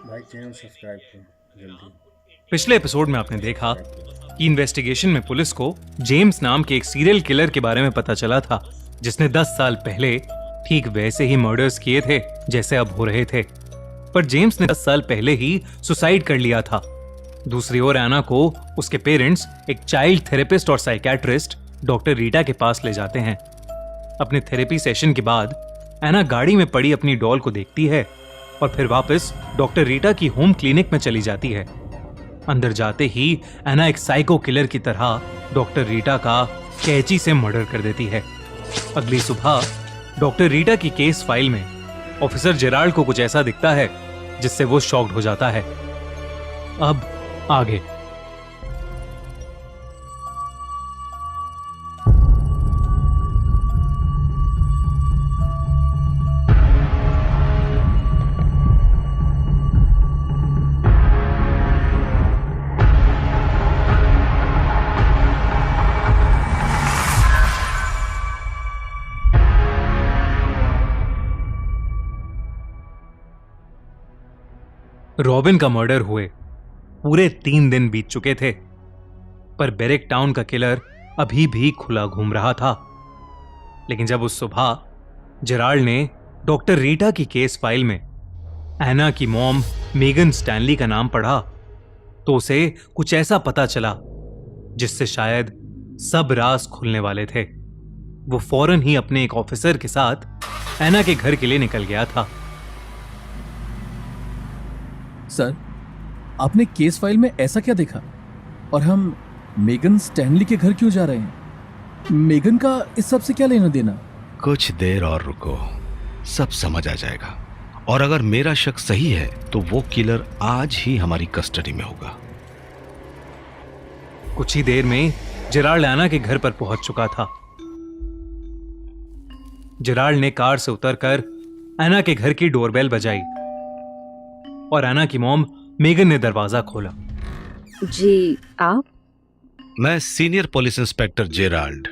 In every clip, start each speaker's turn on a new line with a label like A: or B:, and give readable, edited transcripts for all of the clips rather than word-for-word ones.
A: भाई channel subscribe करो जल्दी।
B: पिछले एपिसोड में आपने देखा कि इन्वेस्टिगेशन में पुलिस को जेम्स नाम के एक सीरियल किलर के बारे में पता चला था, जिसने 10 साल पहले ठीक वैसे ही मर्डर्स किए थे जैसे अब हो रहे थे। पर जेम्स ने 10 साल पहले ही सुसाइड कर लिया था। दूसरी ओर एना को उसके पेरेंट्स एक चाइल्ड थेरेपिस्ट और साइकियाट्रिस्ट डॉक्टर रीटा के पास ले जाते हैं। अपने थेरेपी सेशन के बाद एना गाड़ी में पड़ी अपनी डॉल को देखती है और फिर वापस डॉक्टर रीटा की होम क्लिनिक में चली जाती है। अंदर जाते ही एना एक साइको किलर की तरह डॉक्टर रीटा का कैंची से मर्डर कर देती है। अगली सुबह डॉक्टर रीटा की केस फाइल में ऑफिसर जेराल्ड को कुछ ऐसा दिखता है जिससे वो शॉक्ड हो जाता है। अब आगे। रॉबिन का मर्डर हुए पूरे 3 दिन बीत चुके थे, पर बेरिक टाउन का किलर अभी भी खुला घूम रहा था। लेकिन जब उस सुबह जेराल्ड ने डॉक्टर रीटा की केस फाइल में एना की मॉम मेगन स्टैनली का नाम पढ़ा तो उसे कुछ ऐसा पता चला जिससे शायद सब राज खुलने वाले थे। वो फौरन ही अपने एक ऑफिसर के साथ एना के घर के लिए निकल गया था।
C: सर, आपने केस फाइल में ऐसा क्या देखा? और हम मेगन स्टैनली के घर क्यों जा रहे हैं? मेगन का इस सब से क्या लेना देना?
D: कुछ देर और रुको, सब समझ आ जाएगा। और अगर मेरा शक सही है तो वो किलर आज ही हमारी कस्टडी में होगा।
B: कुछ ही देर में जेराल्ड एना के घर पर पहुंच चुका था। जेराल्ड ने कार से उतरकर एना के घर की डोरबेल बजाई और एना की मॉम मेगन ने दरवाजा खोला।
E: जी, आप?
D: मैं सीनियर पुलिस इंस्पेक्टर जेराल्ड।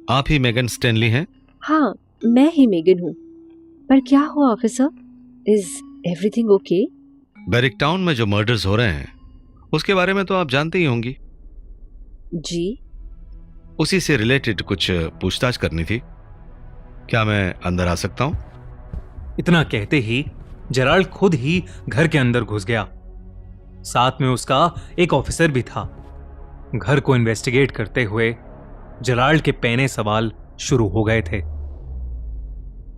D: आप ही मेगन स्टैनली हैं?
E: हाँ, मैं ही मेगन हूँ। पर क्या हुआ officer? Is everything okay?
D: बेरिक town में जो मर्डर्स हो रहे हैं उसके बारे में तो आप जानते ही होंगी।
E: जी।
D: उसी से रिलेटेड कुछ पूछताछ करनी थी। क्या मैं अंदर आ सकता हूं?
B: इतना कहते ही जेराल्ड खुद ही घर के अंदर घुस गया। साथ में उसका एक ऑफिसर भी था। घर को इन्वेस्टिगेट करते हुए जेराल्ड के पहले सवाल शुरू हो गए थे।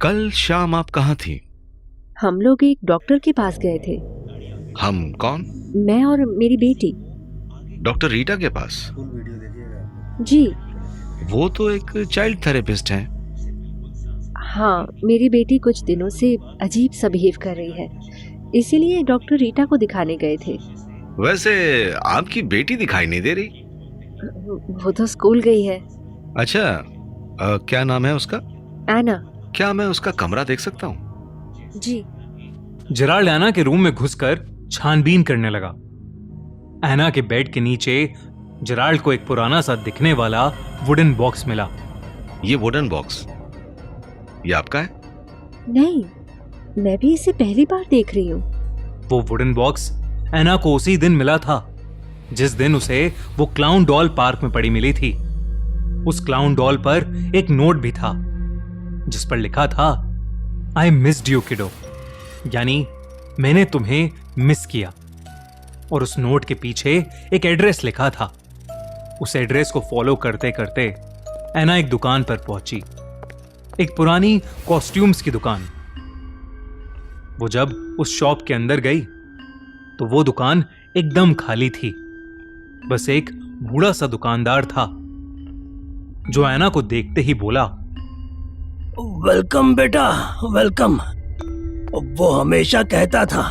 D: कल शाम आप कहां थी?
E: हम लोग एक डॉक्टर के पास गए थे।
D: हम कौन?
E: मैं और मेरी बेटी।
D: डॉक्टर रीटा के पास?
A: फुल वीडियो देखिएगा।
E: जी
D: वो तो एक चाइल्ड थेरेपिस्ट हैं।
E: हाँ, मेरी बेटी कुछ दिनों से अजीब सा बिहेव कर रही है, इसीलिए डॉक्टर रीटा को दिखाने गए थे।
D: वैसे आपकी बेटी दिखाई नहीं दे रही।
E: वो तो स्कूल गई है।
D: अच्छा, क्या नाम है उसका?
E: एना।
D: क्या मैं उसका कमरा देख सकता हूँ?
E: जी।
B: जेराल्ड एना के रूम में घुसकर छानबीन करने लगा। एना के बेड के नीचे जेराल्ड को एक पुराना सा दिखने वाला वुडन बॉक्स मिला।
D: ये वुडन बॉक्स ये आपका है?
E: नहीं, मैं भी इसे पहली बार देख रही हूँ।
B: वो वुडन बॉक्स एना को उसी दिन मिला था जिस दिन उसे वो क्लाउन डॉल पार्क में पड़ी मिली थी। उस क्लाउन डॉल पर एक नोट भी था जिस पर लिखा था, आई मिस्ड यू किडो, यानी मैंने तुम्हें मिस किया। और उस नोट के पीछे एक एड्रेस लिखा था। उस एड्रेस को फॉलो करते करते एना एक दुकान पर पहुंची, एक पुरानी कॉस्ट्यूम्स की दुकान। वो जब उस शॉप के अंदर गई तो वो दुकान एकदम खाली थी। बस एक बूढ़ा सा दुकानदार था जो एना को देखते ही बोला,
F: वेलकम बेटा, वेलकम। वो हमेशा कहता था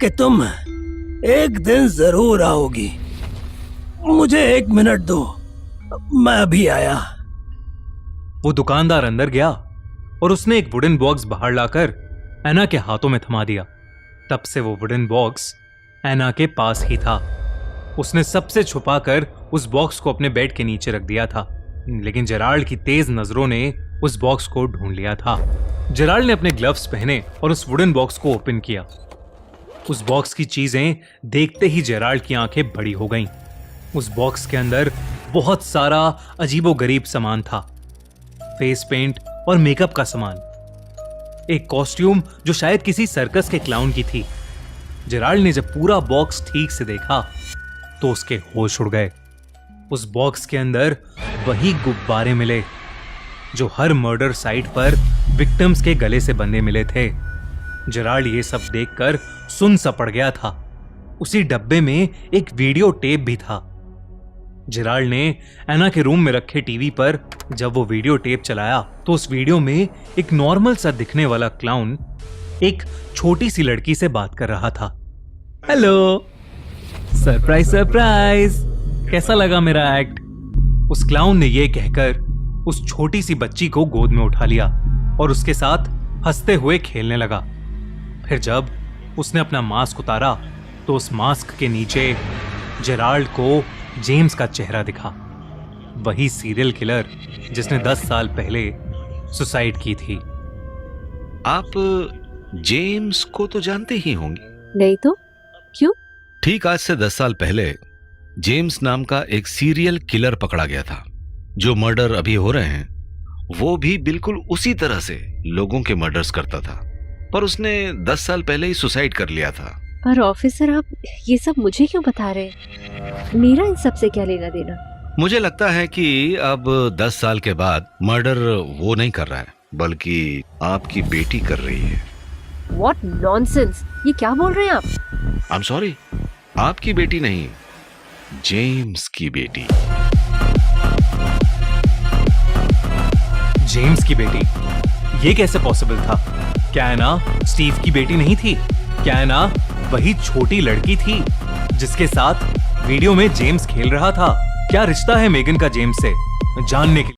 F: कि तुम एक दिन जरूर आओगी। मुझे 1 मिनट दो, मैं अभी आया।
B: वो दुकानदार अंदर गया और उसने एक वुडन बॉक्स बाहर लाकर एना के हाथों में थमा दिया। तब से वो वुडन बॉक्स एना के पास ही था। उसने सबसे छुपाकर उस बॉक्स को अपने बेड के नीचे रख दिया था, लेकिन जेराल्ड की तेज नजरों ने उस बॉक्स को ढूंढ लिया था। जेराल्ड ने अपने ग्लव्स पहने और उस वुडन बॉक्स को ओपन किया। उस बॉक्स की चीजें देखते ही जेराल्ड की आंखें बड़ी हो गईं। उस बॉक्स के अंदर बहुत सारा अजीबोगरीब सामान था, फेस पेंट और मेकअप का सामान, एक कॉस्ट्यूम जो शायद किसी सर्कस के क्लाउन की थी। जेराल्ड ने जब पूरा बॉक्स ठीक से देखा तो उसके होश उड़ गए। उस बॉक्स के अंदर वही गुब्बारे मिले जो हर मर्डर साइट पर विक्टिम्स के गले से बंधे मिले थे। जेराल्ड ये सब देखकर सुन सा पड़ गया था। उसी डब्बे में एक वीडियो टेप भी था। जेराल्ड ने एना के रूम में रखे टीवी पर जब वो वीडियो टेप चलाया तो उस वीडियो में एक नॉर्मल सा दिखने वाला क्लाउन एक छोटी सी लड़की से बात कर रहा था। हेलो, सरप्राइज सरप्राइज, कैसा लगा मेरा एक्ट? उस क्लाउन ने ये कहकर उस छोटी सी बच्ची को गोद में उठा लिया और उसके साथ हंसते हुए खेलने लगा। फिर जब उसने अपना मास्क उतारा तो उस मास्क के नीचे जेराल्ड को जेम्स का चेहरा दिखा, वही सीरियल किलर जिसने 10 साल पहले सुसाइड की थी।
D: आप जेम्स को तो जानते ही होंगे।
E: नहीं तो क्यों?
D: ठीक आज से 10 साल पहले जेम्स नाम का एक सीरियल किलर पकड़ा गया था। जो मर्डर अभी हो रहे हैं वो भी बिल्कुल उसी तरह से लोगों के मर्डर्स करता था, पर उसने 10 साल पहले ही सुसाइड कर लिया था।
E: पर ऑफिसर, आप ये सब मुझे क्यों बता रहे हैं? मेरा इन सब से क्या लेना देना?
D: मुझे लगता है कि अब 10 साल के बाद मर्डर वो नहीं कर रहा है बल्कि आपकी बेटी कर रही है।
E: What nonsense! ये क्या बोल रहे हैं आप?
D: आई एम सॉरी, आपकी बेटी नहीं, जेम्स की बेटी।
B: जेम्स की बेटी? ये कैसे पॉसिबल था? क्या एना स्टीव की बेटी नहीं थी? क्या एना वही छोटी लड़की थी जिसके साथ वीडियो में जेम्स खेल रहा था? क्या रिश्ता है मेगन का जेम्स से? जानने के